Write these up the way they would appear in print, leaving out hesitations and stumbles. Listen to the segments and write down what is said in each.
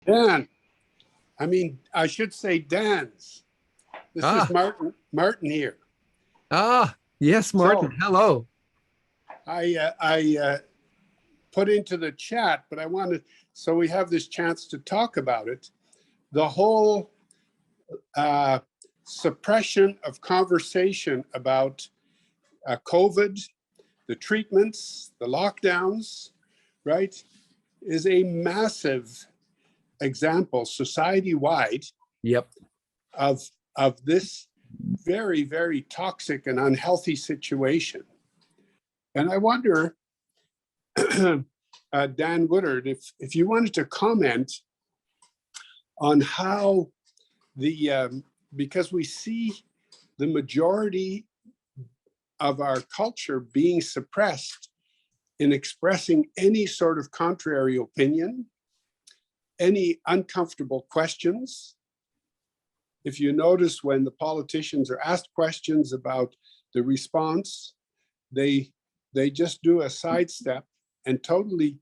Dan, I should say Dan's. This is Martin here. Yes, Martin. So, hello. I put into the chat, but I wanted, so we have this chance to talk about it. The whole suppression of conversation about COVID, the treatments, the lockdowns, right, is a massive example society-wide Yep. of this very, very toxic and unhealthy situation. And I wonder, Dan Woodard, if you wanted to comment on how because we see the majority of our culture being suppressed in expressing any sort of contrary opinion, any uncomfortable questions. If you notice, when the politicians are asked questions about the response, they just do a sidestep and totally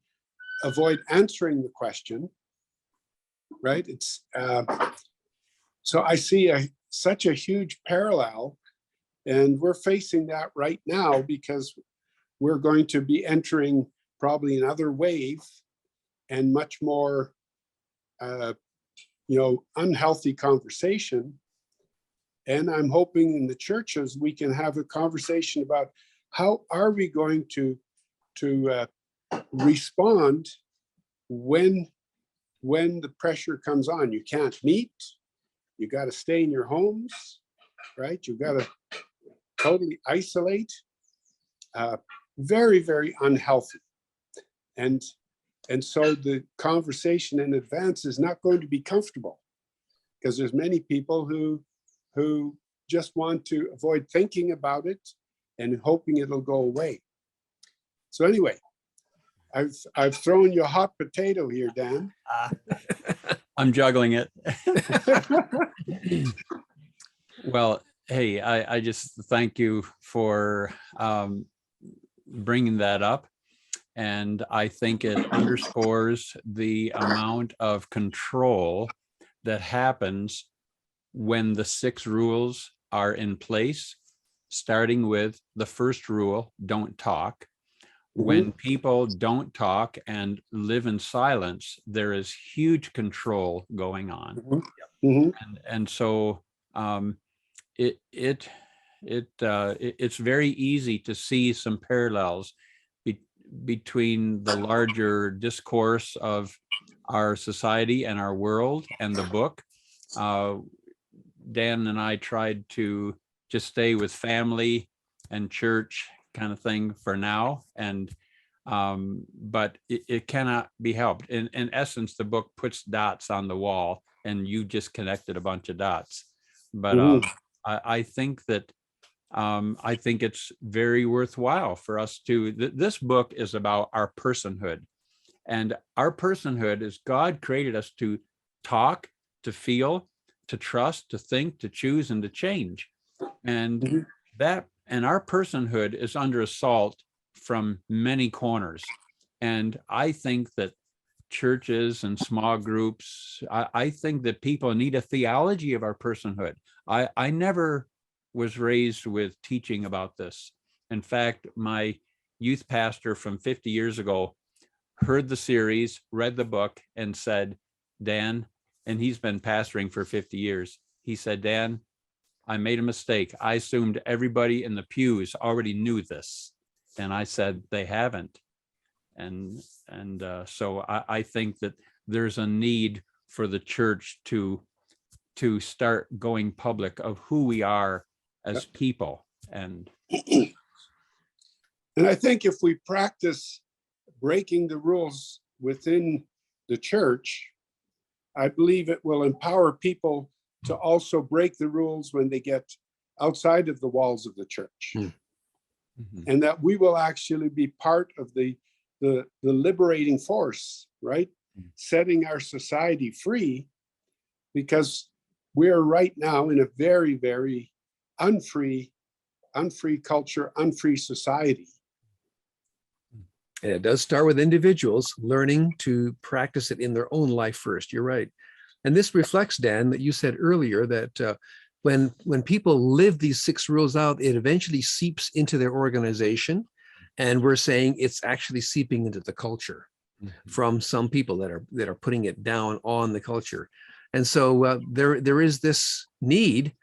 avoid answering the question, right? It's so I see such a huge parallel, and we're facing that right now because we're going to be entering probably another wave and much more unhealthy conversation. And I'm hoping in the churches we can have a conversation about how are we going to respond when the pressure comes on. You can't meet, you got to stay in your homes, right? You got to totally isolate. Very, very unhealthy. And so the conversation in advance is not going to be comfortable because there's many people who just want to avoid thinking about it and hoping it'll go away. So anyway, I've thrown you a hot potato here, Dan. I'm juggling it. Well, hey, I just thank you for bringing that up. And I think it underscores the amount of control that happens when the 6 rules are in place, starting with the first rule, don't talk. When people don't talk and live in silence, there is huge control going on. And so it's very easy to see some parallels between the larger discourse of our society and our world and the book. Dan and I tried to just stay with family and church kind of thing for now, and but it cannot be helped. In essence, the book puts dots on the wall and you just connected a bunch of dots. But I think that I think it's very worthwhile for us to, this book is about our personhood, and our personhood is God created us to talk, to feel, to trust, to think, to choose, and to change. And our personhood is under assault from many corners. And I think that churches and small groups, I think that people need a theology of our personhood. I never was raised with teaching about this. In fact, my youth pastor from 50 years ago heard the series, read the book, and said, Dan, and he's been pastoring for 50 years. He said, Dan, I made a mistake. I assumed everybody in the pews already knew this. And I said, they haven't. And so I think that there's a need for the church to start going public of who we are as people. And I think if we practice breaking the rules within the church, I believe it will empower people to also break the rules when they get outside of the walls of the church. And that we will actually be part of the liberating force, right? Setting our society free, because we're right now in a very, very unfree culture, unfree society. And it does start with individuals learning to practice it in their own life first. You're right. And this reflects, Dan, that you said earlier that when people live these 6 rules out, it eventually seeps into their organization. And we're saying it's actually seeping into the culture from some people that are putting it down on the culture. And so there is this need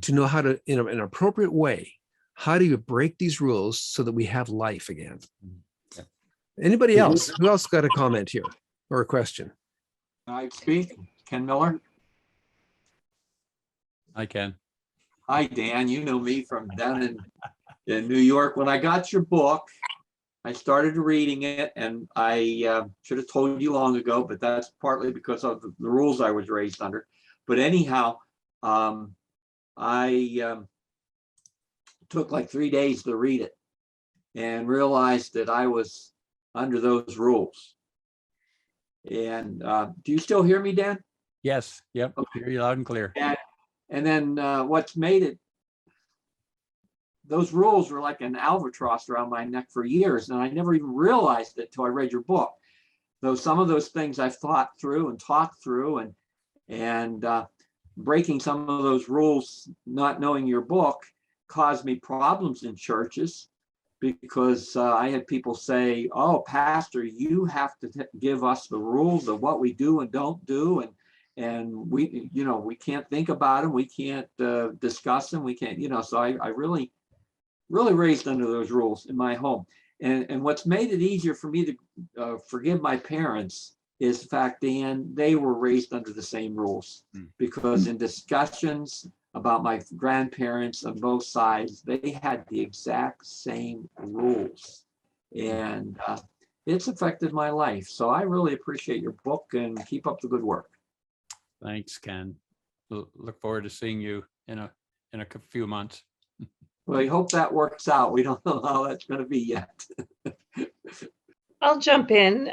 to know how to, in an appropriate way, how do you break these rules so that we have life again? Yeah. Anybody else? Who else got a comment here or a question? I speak. Ken Miller. I can. Hi, Dan. You know me from down in New York. When I got your book, I started reading it, and I should have told you long ago, but that's partly because of the rules I was raised under. But anyhow, I took like 3 days to read it and realized that I was under those rules. And do you still hear me, Dan? Yes. Yep. Okay. Hear you loud and clear. And then what's made it, those rules were like an albatross around my neck for years, and I never even realized it till I read your book. Though some of those things I've thought through and talked through, and breaking some of those rules, not knowing your book, caused me problems in churches, because I had people say, "Oh, Pastor, you have to give us the rules of what we do and don't do, and we can't think about them, we can't discuss them, we can't, So I really raised under those rules in my home, and what's made it easier for me to forgive my parents is the fact, Dan, they were raised under the same rules, because in discussions about my grandparents on both sides, they had the exact same rules, and it's affected my life. So I really appreciate your book, and keep up the good work. Thanks, Ken. Look forward to seeing you in a few months. Well, I hope that works out. We don't know how that's going to be yet. I'll jump in.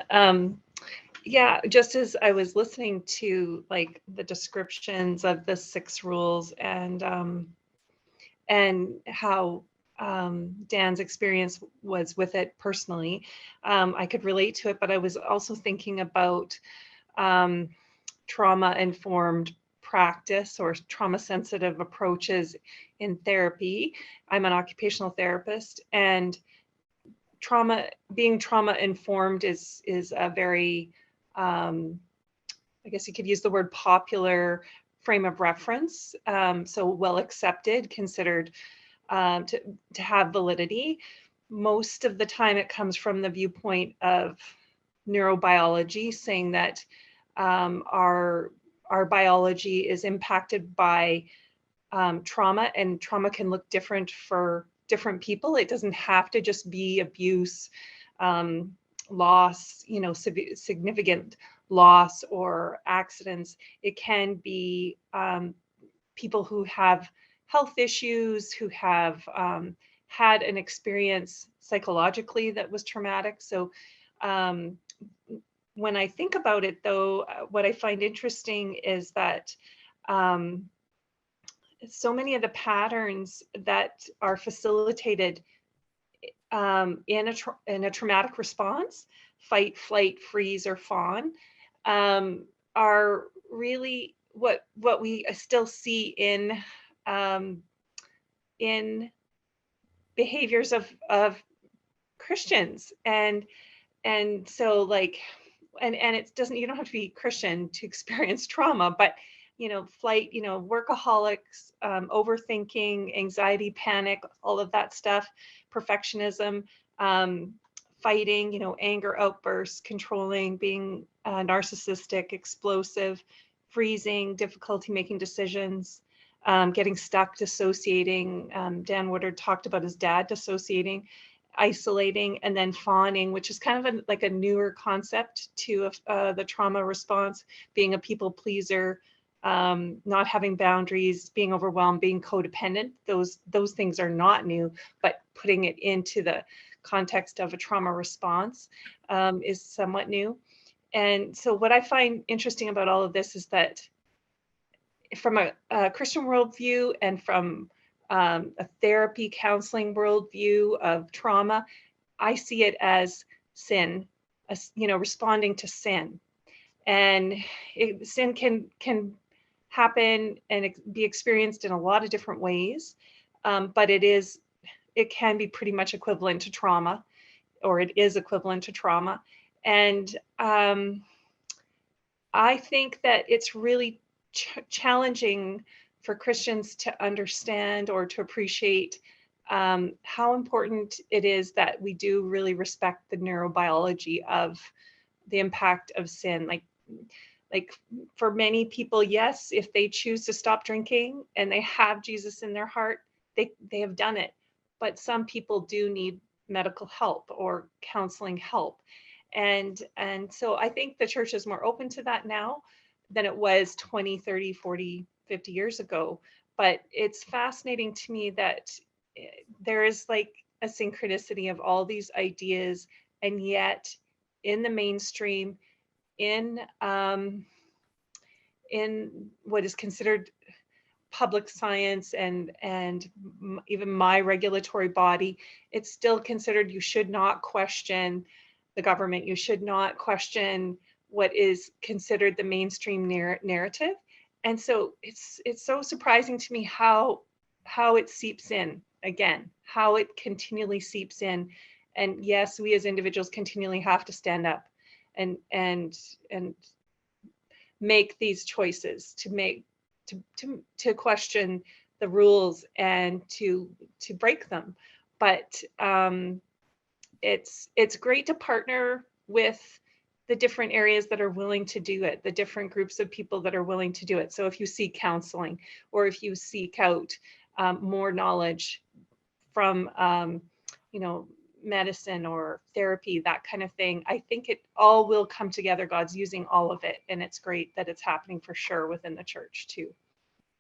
Yeah, just as I was listening to like the descriptions of the 6 rules and how Dan's experience was with it personally, I could relate to it, but I was also thinking about trauma-informed practice or trauma-sensitive approaches in therapy. I'm an occupational therapist, and being trauma-informed is a very, I guess you could use the word popular frame of reference, so well accepted, considered to have validity. Most of the time it comes from the viewpoint of neurobiology, saying that our biology is impacted by trauma, and trauma can look different for different people. It doesn't have to just be abuse, loss, significant loss or accidents. It can be people who have health issues, who have had an experience psychologically that was traumatic. So when I think about it, though, what I find interesting is that so many of the patterns that are facilitated in a traumatic response, fight, flight, freeze, or fawn, are really what we still see in behaviors of Christians, and so like, and it doesn't, you don't have to be Christian to experience trauma, but flight, workaholics, overthinking, anxiety, panic, all of that stuff, perfectionism, fighting, anger outbursts, controlling, being narcissistic, explosive, freezing, difficulty making decisions, getting stuck, dissociating. Dan Woodard talked about his dad dissociating, isolating, and then fawning, which is kind of like a newer concept to the trauma response, being a people pleaser, not having boundaries, being overwhelmed, being codependent. Those things are not new, but putting it into the context of a trauma response is somewhat new. And so what I find interesting about all of this is that from a Christian worldview and from a therapy counseling worldview of trauma, I see it as sin, responding to sin. And sin can happen and be experienced in a lot of different ways, but it can be pretty much equivalent to trauma, or it is equivalent to trauma. And I think that it's really challenging for Christians to understand or to appreciate how important it is that we do really respect the neurobiology of the impact of sin. Like for many people, yes, if they choose to stop drinking and they have Jesus in their heart, they have done it. But some people do need medical help or counseling help. And so I think the church is more open to that now than it was 20, 30, 40, 50 years ago. But it's fascinating to me that there is like a synchronicity of all these ideas, and yet in the mainstream, in what is considered public science and even my regulatory body, it's still considered you should not question the government. You should not question what is considered the mainstream narrative. And so it's so surprising to me how it seeps in again, how it continually seeps in. And yes, we as individuals continually have to stand up and make these choices, to question the rules and to break them. But it's great to partner with the different areas that are willing to do it, the different groups of people that are willing to do it. So if you seek counseling, or if you seek out more knowledge from medicine or therapy, that kind of thing, I think it all will come together. God's using all of it, and it's great that it's happening for sure within the church too.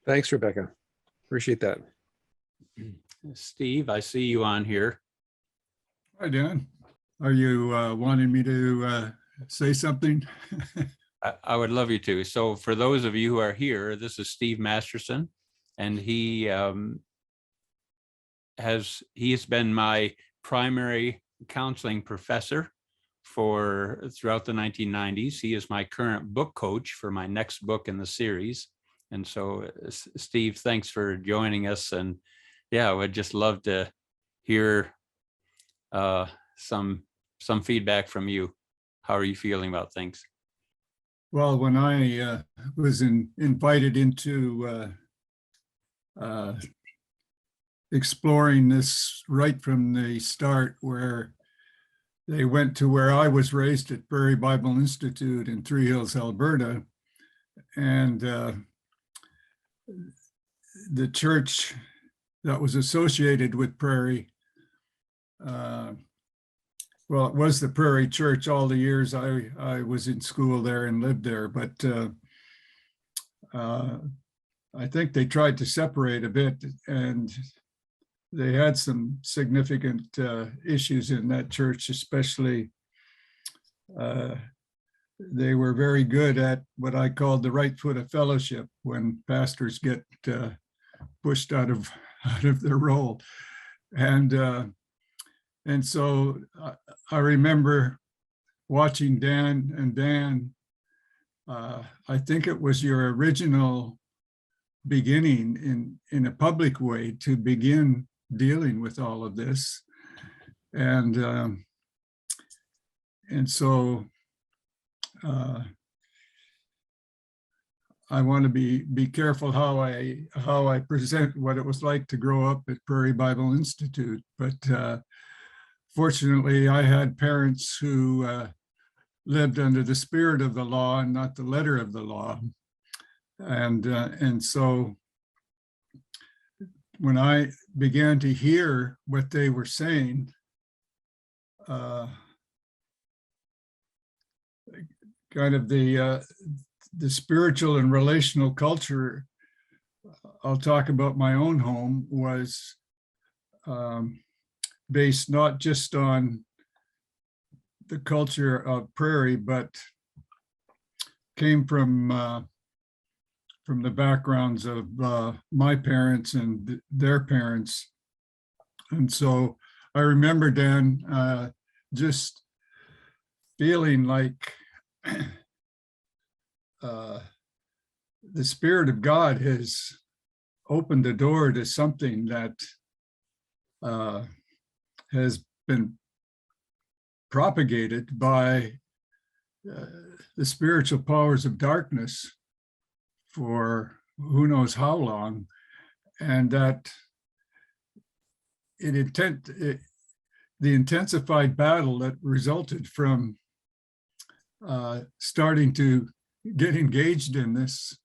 Thanks, Rebecca. Appreciate that. Steve, I see you on here. Hi, Dan. Are you wanting me to say something? I would love you to. So for those of you who are here, this is Steve Masterson, and he has been my primary counseling professor throughout the 1990s. He is my current book coach for my next book in the series. And so, Steve, thanks for joining us. And yeah, I would just love to hear some feedback from you. How are you feeling about things? Well, when I was invited into exploring this right from the start, where they went to where I was raised at Prairie Bible Institute in Three Hills, Alberta, and the church that was associated with Prairie, well, it was the Prairie Church all the years I was in school there and lived there, but I think they tried to separate a bit, and they had some significant issues in that church, especially they were very good at what I called the right foot of fellowship, when pastors get pushed out of their role. And so I remember watching Dan, I think it was your original beginning in a public way to begin dealing with all of this. And so I want to be careful how I present what it was like to grow up at Prairie Bible Institute. But fortunately, I had parents who lived under the spirit of the law and not the letter of the law. And so when I began to hear what they were saying, kind of the spiritual and relational culture, I'll talk about my own home, was based not just on the culture of Prairie, but came from the backgrounds of my parents and their parents. And so I remember, Dan, just feeling like the Spirit of God has opened the door to something that has been propagated by the spiritual powers of darkness for who knows how long, and that the intensified battle that resulted from starting to get engaged in this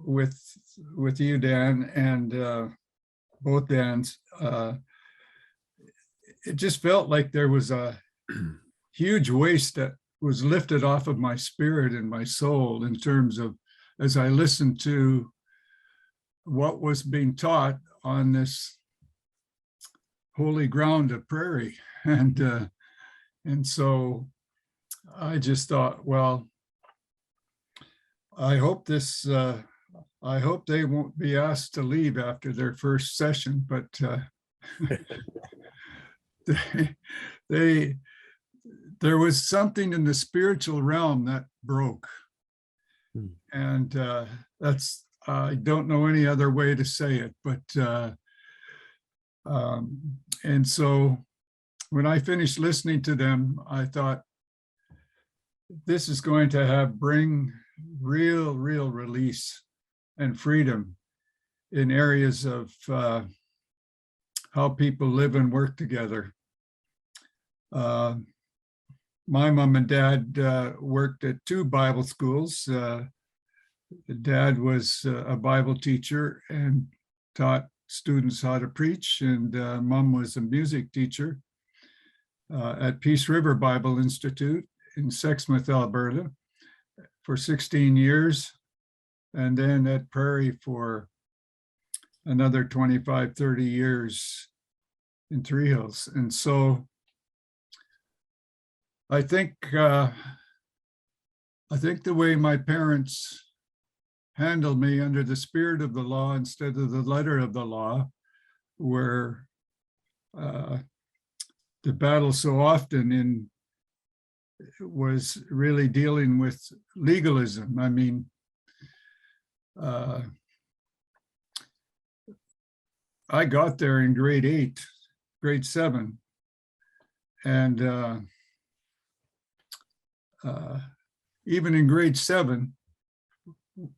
with you, Dan, and both Dans, it just felt like there was a huge waste that was lifted off of my spirit and my soul in terms of, as I listened to what was being taught on this holy ground of Prairie. And so I just thought, well, I hope they won't be asked to leave after their first session, but there was something in the spiritual realm that broke. And that's, I don't know any other way to say it, but and so when I finished listening to them, I thought, this is going to bring real release and freedom in areas of how people live and work together. My mom and dad worked at 2 Bible schools. Dad was a Bible teacher and taught students how to preach, and Mom was a music teacher at Peace River Bible Institute in Sexsmith, Alberta for 16 years, and then at Prairie for another 25, 30 years in Three Hills. And so I think the way my parents handled me under the spirit of the law instead of the letter of the law, where the battle so often was really dealing with legalism. I mean, I got there in grade 7, and even in grade 7,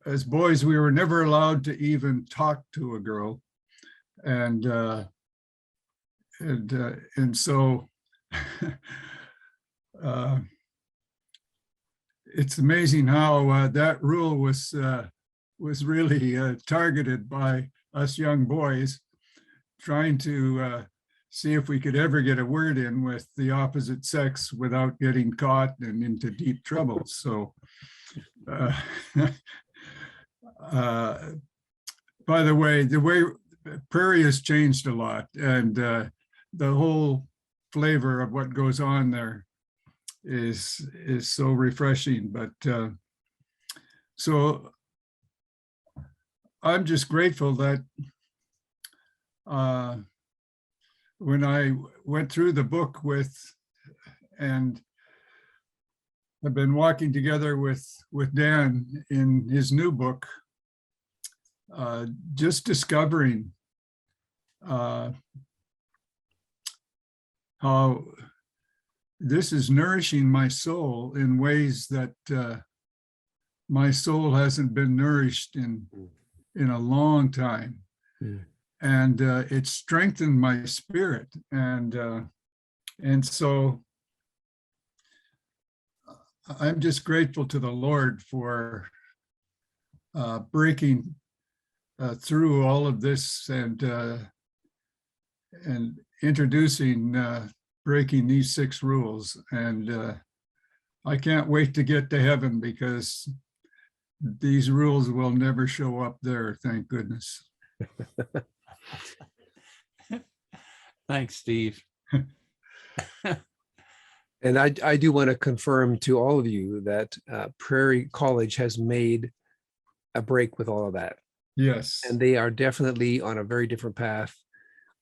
as boys, we were never allowed to even talk to a girl, and so it's amazing how that rule was really targeted by us young boys, trying to see if we could ever get a word in with the opposite sex without getting caught and into deep trouble. So, by the way Prairie has changed a lot, and the whole flavor of what goes on there is so refreshing. But so I'm just grateful that when I went through the book and I've been walking together with Dan in his new book, just discovering how this is nourishing my soul in ways that my soul hasn't been nourished in a long time. And it strengthened my spirit. And so I'm just grateful to the Lord for breaking through all of this and introducing breaking these 6 rules. And I can't wait to get to heaven, because these rules will never show up there, thank goodness. Thanks, Steve. And I do want to confirm to all of you that Prairie College has made a break with all of that. Yes. And they are definitely on a very different path,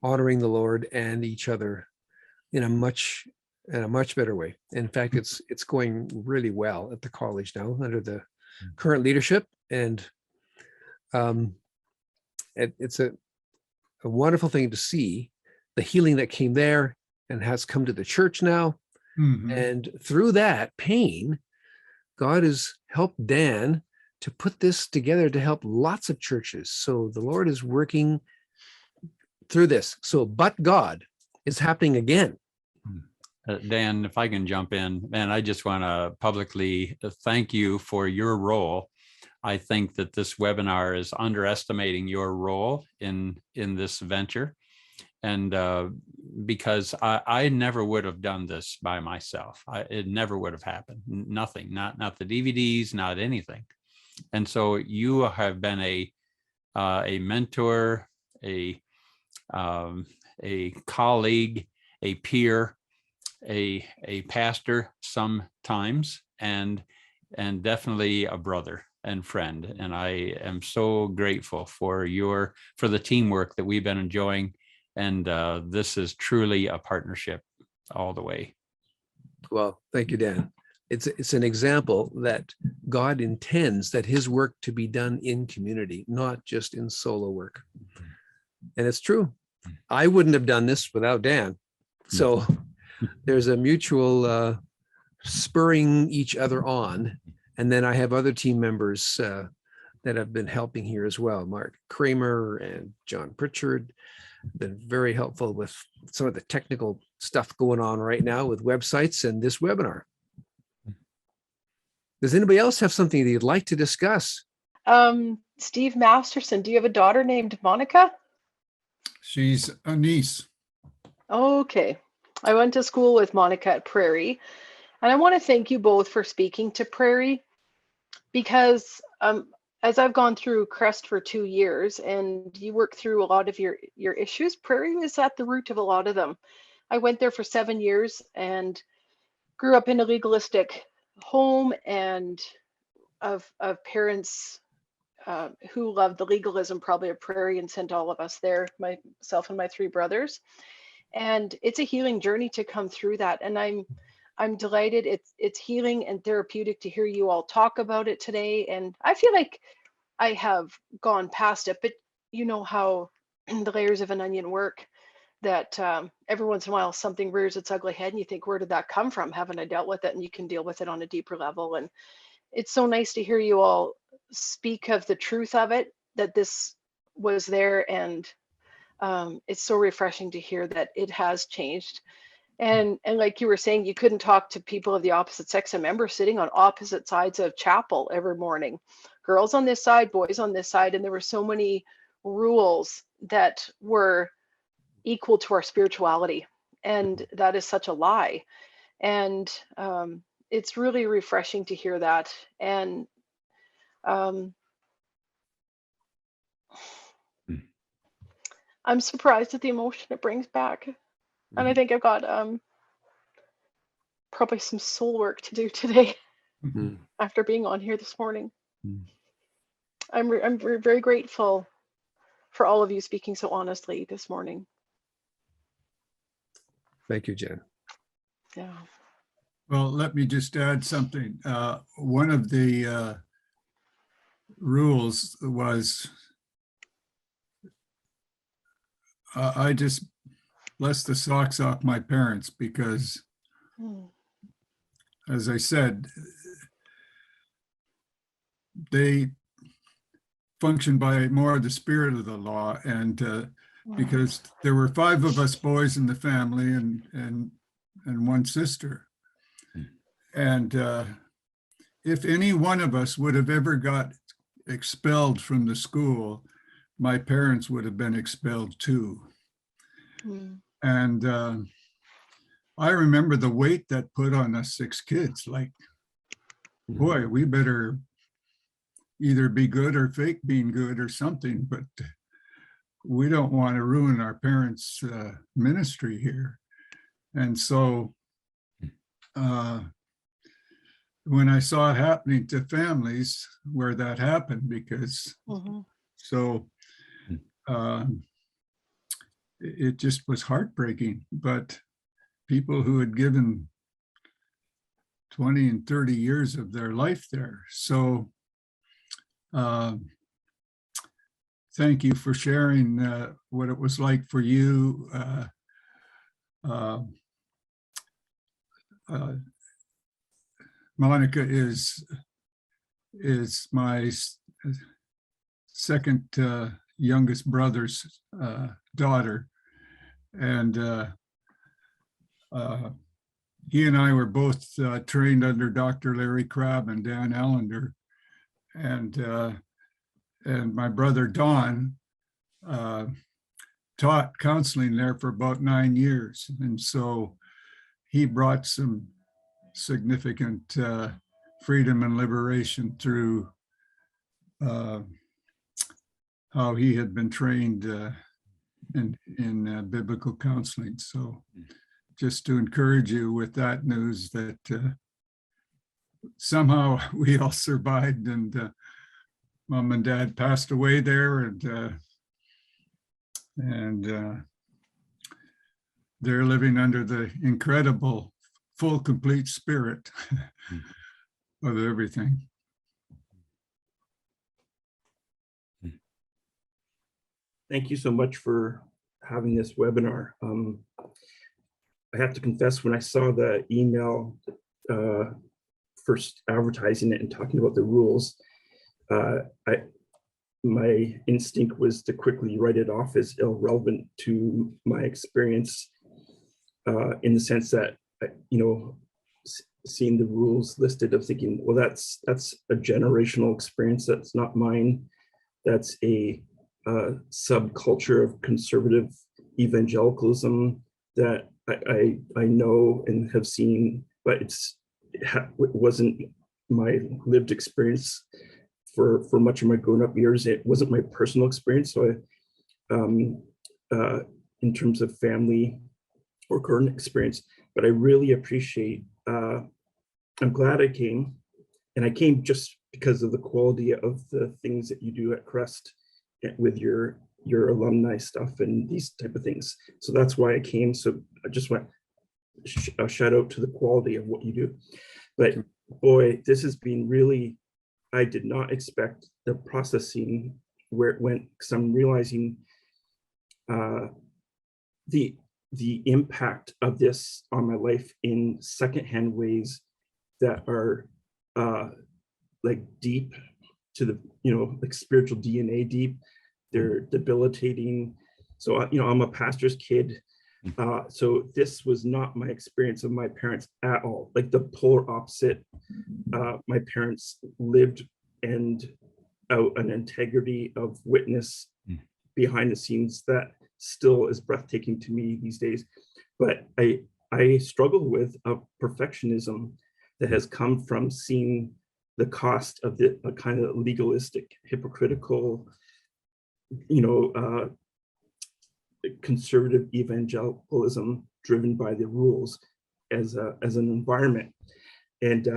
honoring the Lord and each other in a much in a much better way. In fact, it's going really well at the college now under the current leadership, and it's a wonderful thing to see the healing that came there and has come to the church now. Mhm. And through that pain, God has helped Dan to put this together to help lots of churches. So the Lord is working through this. So, but God is happening again. Dan, if I can jump in, man, I just want to publicly thank you for your role. I think that this webinar is underestimating your role in this venture. And because I never would have done this by myself. It never would have happened. Nothing, not the DVDs, not anything. And so you have been a mentor, a colleague, a peer, a pastor sometimes, and definitely a brother and friend. And I am so grateful for the teamwork that we've been enjoying. And this is truly a partnership all the way. Well, thank you, Dan. It's an example that God intends that his work to be done in community, not just in solo work. And it's true. I wouldn't have done this without Dan. So there's a mutual spurring each other on. And then I have other team members that have been helping here as well. Mark Kramer and John Pritchard been very helpful with some of the technical stuff going on right now with websites and this webinar. Does anybody else have something that you'd like to discuss? Steve Masterson, do you have a daughter named Monica? She's a niece. Okay. I went to school with Monica at Prairie, and I want to thank you both for speaking to Prairie, because as I've gone through Crest for 2 years and you work through a lot of your issues, Prairie was at the root of a lot of them. I went there for 7 years and grew up in a legalistic home and of parents who loved the legalism probably of Prairie and sent all of us there, myself and my 3 brothers. And it's a healing journey to come through that. And I'm delighted. It's healing and therapeutic to hear you all talk about it today. And I feel like I have gone past it, but you know how the layers of an onion work, that every once in a while something rears its ugly head and you think, where did that come from? Haven't I dealt with it? And you can deal with it on a deeper level. And it's so nice to hear you all speak of the truth of it, that this was there. And it's so refreshing to hear that it has changed. And like you were saying, you couldn't talk to people of the opposite sex. I remember sitting on opposite sides of chapel every morning, girls on this side, boys on this side. And there were so many rules that were equal to our spirituality. And that is such a lie. And it's really refreshing to hear that. And I'm surprised at the emotion it brings back. And I think I've got probably some soul work to do today after being on here this morning. I'm very grateful for all of you speaking so honestly this morning. Thank you, Jen. Yeah. Well, let me just add something. One of the rules was I just blessed the socks off my parents because, as I said, they function by more of the spirit of the law. And because there were 5 of us boys in the family and 1 sister. And if any one of us would have ever got expelled from the school, my parents would have been expelled too. And I remember the weight that put on us 6 kids, like, boy, we better either be good or fake being good or something, but we don't want to ruin our parents' ministry here. And so when I saw it happening to families where that happened, because it just was heartbreaking. But people who had given 20 and 30 years of their life there. So thank you for sharing what it was like for you. Monica is my second youngest brother's daughter, and he and I were both trained under Dr. Larry Crabb and Dan Allender, and my brother Don taught counseling there for about 9 years, and so he brought some significant freedom and liberation through how he had been trained in biblical counseling. So just to encourage you with that news that somehow we all survived, and Mom and Dad passed away there, and they're living under the incredible full, complete spirit of everything. Thank you so much for having this webinar. I have to confess, when I saw the email first advertising it and talking about the rules, my instinct was to quickly write it off as irrelevant to my experience, in the sense that, seeing the rules listed, of thinking, well, that's a generational experience. That's not mine. That's a subculture of conservative evangelicalism that I know and have seen, but it wasn't my lived experience for much of my grown up years. It wasn't my personal experience. So in terms of family or current experience, but I really appreciate, I'm glad I came, and I came just because of the quality of the things that you do at Crest with your alumni stuff and these type of things. So that's why I came. So I just want a shout out to the quality of what you do. But boy, this has been really, I did not expect the processing where it went, because I'm realizing the impact of this on my life in secondhand ways that are like deep to the, like spiritual DNA deep. They're debilitating. So, I'm a pastor's kid. So this was not my experience of my parents at all, like the polar opposite. My parents lived out an integrity of witness behind the scenes that still is breathtaking to me these days. But I struggle with a perfectionism that has come from seeing the cost of the kind of legalistic, hypocritical, conservative evangelicalism driven by the rules as an environment. And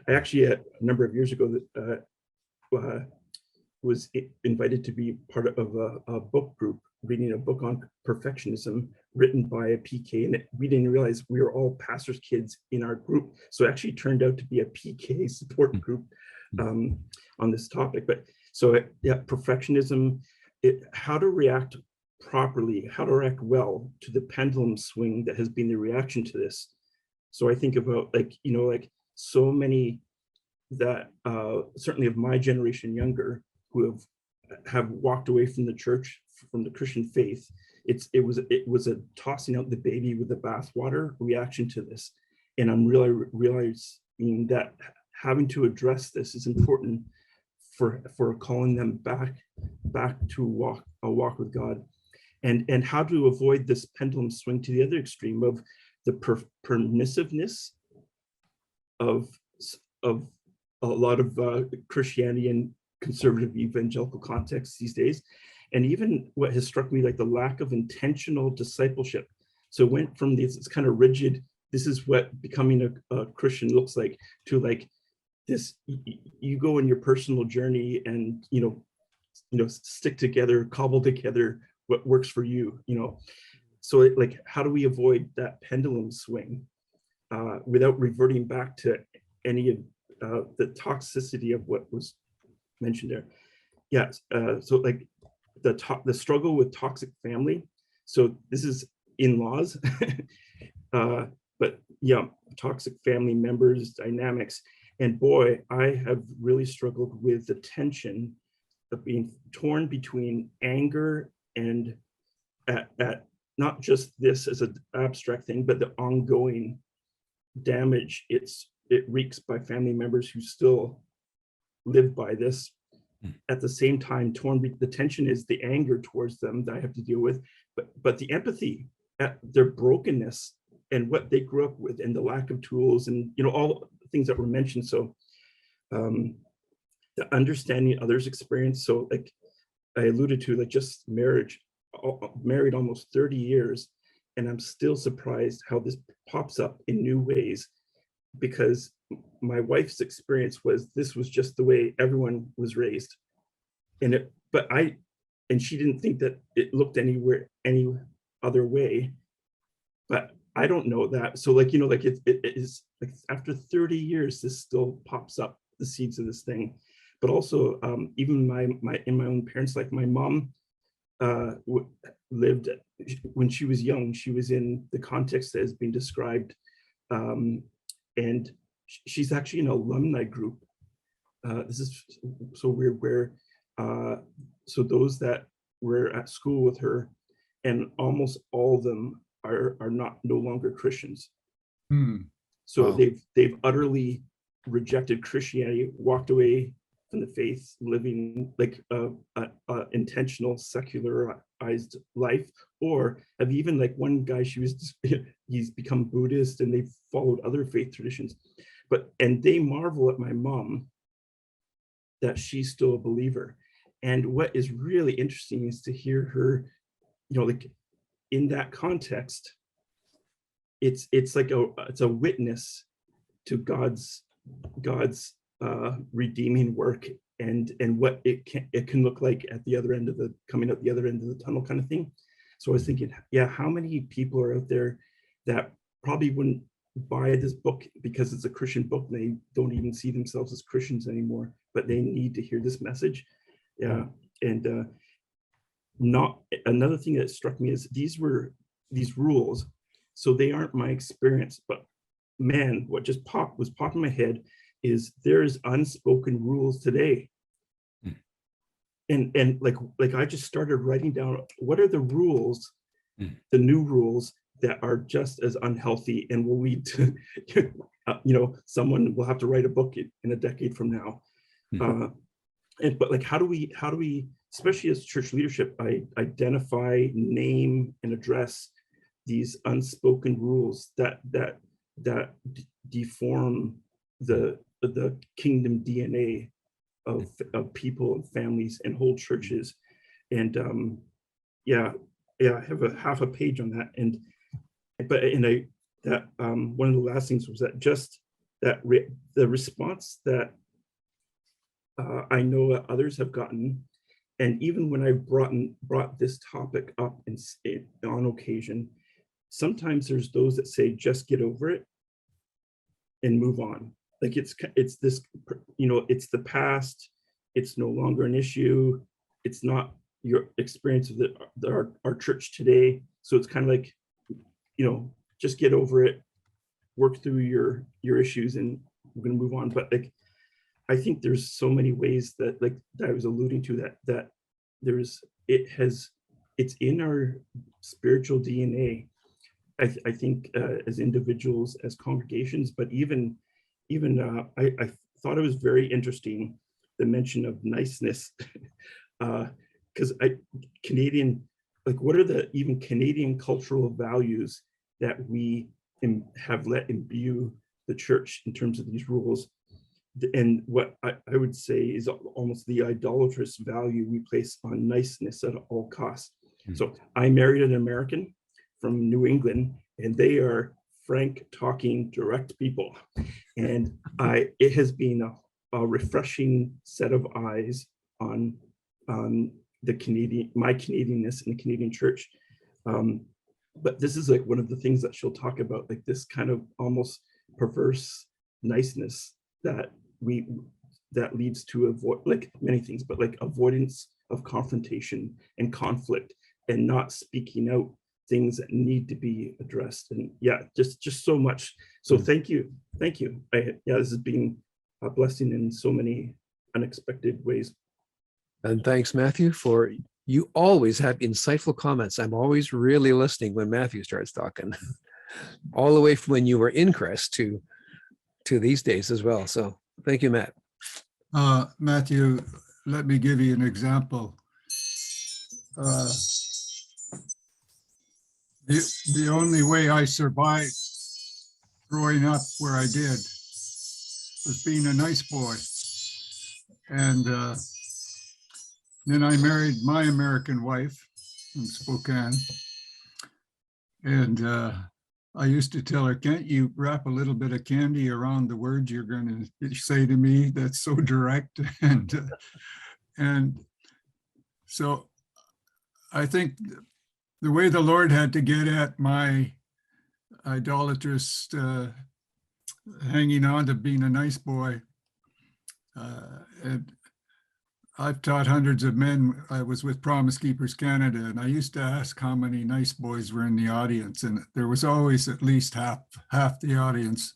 I actually, a number of years ago, was invited to be part of a book group, reading a book on perfectionism written by a PK, and we didn't realize we were all pastors' kids in our group. So it actually turned out to be a PK support group on this topic. But so yeah, perfectionism, how to react properly, how to react well to the pendulum swing that has been the reaction to this. So I think about like so many that certainly of my generation younger who have walked away from the church, from the Christian faith. It was a tossing out the baby with the bathwater reaction to this. And I'm really realizing that having to address this is important for calling them back to a walk with God, and how to avoid this pendulum swing to the other extreme of the permissiveness of a lot of Christianity and conservative evangelical contexts these days, and even what has struck me, like the lack of intentional discipleship. So it went from this kind of rigid, this is what becoming a Christian looks like, to like this, you go in your personal journey and stick together, cobble together what works for you. so like, how do we avoid that pendulum swing without reverting back to any of the toxicity of what was mentioned there? Yes. So like the struggle with toxic family. So this is in-laws, but yeah, toxic family members dynamics. And boy, I have really struggled with the tension of being torn between anger and at not just this as an abstract thing, but the ongoing damage it wreaks by family members who still live by this. At the same time, the tension is the anger towards them that I have to deal with, but the empathy at their brokenness and what they grew up with and the lack of tools and, you know, all the things that were mentioned. So the understanding others' experience. So like I alluded to, like just marriage, married almost 30 years, and I'm still surprised how this pops up in new ways, because my wife's experience was this was just the way everyone was raised. And she didn't think that it looked any other way, but I don't know that. So like, you know, like it is like after 30 years, this still pops up, the seeds of this thing. But also even in my own parents' life, my mom lived, when she was young, she was in the context that has been described. And she's actually an alumni group. This is so weird, where so those that were at school with her, and almost all of them are no longer Christians. So Wow. they've utterly rejected Christianity, walked away from the faith, living like a intentional secularized life, or have even, like one guy, he's become Buddhist and they've followed other faith traditions, and they marvel at my mom that she's still a believer. And what is really interesting is to hear her, you know, like in that context, it's like it's a witness to God's redeeming work and what it can look like at the other end of coming out the other end of the tunnel kind of thing. So I was thinking, yeah, how many people are out there that probably wouldn't buy this book because it's a Christian book, and they don't even see themselves as Christians anymore, but they need to hear this message. Yeah. And not another thing that struck me is these rules, so they aren't my experience, but man, what just was popping in my head is there's unspoken rules today. And like I just started writing down, what are the rules, the new rules that are just as unhealthy and will lead to, you know, someone will have to write a book in a decade from now. But like, how do we, especially as church leadership, identify, name, and address these unspoken rules that deform the kingdom DNA of people and families and whole churches? And I have half a page on that. That one of the last things was that the response that I know that others have gotten, and even when I brought this topic up on occasion, sometimes there's those that say, just get over it and move on. Like it's this, you know, it's the past, it's no longer an issue, it's not your experience of our church today. So it's kind of like, you know, just get over it, work through your issues, and we're going to move on. But like, I think there's so many ways that I was alluding to that it's in our spiritual DNA. I think as individuals, as congregations, but even I thought it was very interesting, the mention of niceness, because Canadian, like, what are the even Canadian cultural values that we have let imbue the church in terms of these rules? And what I would say is almost the idolatrous value we place on niceness at all costs. So I married an American from New England, and they are frank talking, direct people. And it has been a refreshing set of eyes on my Canadianness in the Canadian church. but this is like one of the things that she'll talk about, like this kind of almost perverse niceness that leads to avoid, like many things, but like avoidance of confrontation and conflict, and not speaking out things that need to be addressed. And yeah, just so much. So thank you. Yeah, this has been a blessing in so many unexpected ways. And thanks, Matthew, for you always have insightful comments. I'm always really listening when Matthew starts talking, all the way from when you were in Crest to these days as well. So thank you, Matt. Matthew, let me give you an example. The only way I survived growing up where I did was being a nice boy. And then I married my American wife in Spokane. And I used to tell her, can't you wrap a little bit of candy around the words you're going to say to me? That's so direct. And so I think the way the Lord had to get at my idolatrous hanging on to being a nice boy. And I've taught hundreds of men. I was with Promise Keepers Canada, and I used to ask how many nice boys were in the audience, and there was always at least half the audience.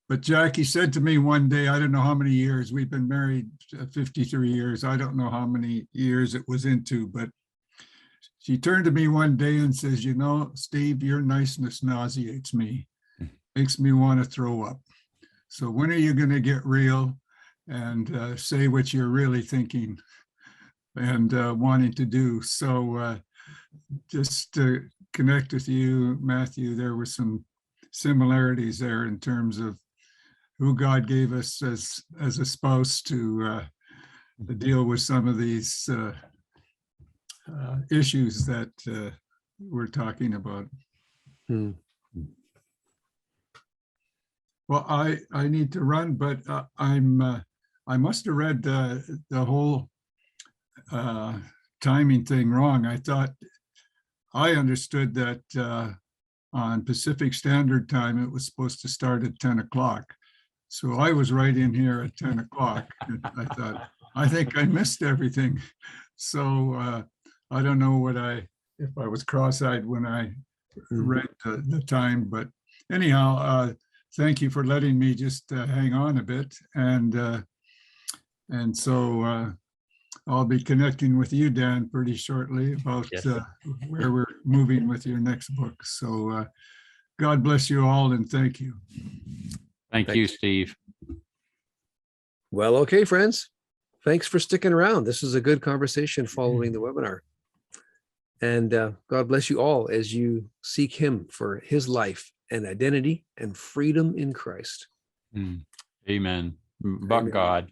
But Jackie said to me one day, I don't know how many years, we've been married 53 years. I don't know how many years it was into, but she turned to me one day and says, you know, Steve, your niceness nauseates me, makes me want to throw up. So when are you going to get real and say what you're really thinking and wanting to do? So just to connect with you, Matthew, there were some similarities there in terms of who God gave us as a spouse to deal with some of these issues that we're talking about. Well, I need to run, but I must have read the whole timing thing wrong. I thought I understood that on Pacific Standard Time, it was supposed to start at 10 o'clock. So I was right in here at 10 o'clock. I thought, I think I missed everything. So I don't know if I was cross-eyed when I read the time, but anyhow, thank you for letting me just hang on a bit. And so I'll be connecting with you, Dan, pretty shortly about where we're moving with your next book. So God bless you all and thank you. Thank you, Steve. Well, okay, friends. Thanks for sticking around. This is a good conversation following the webinar. And God bless you all as you seek him for his life and identity and freedom in Christ. Amen. But Amen. God.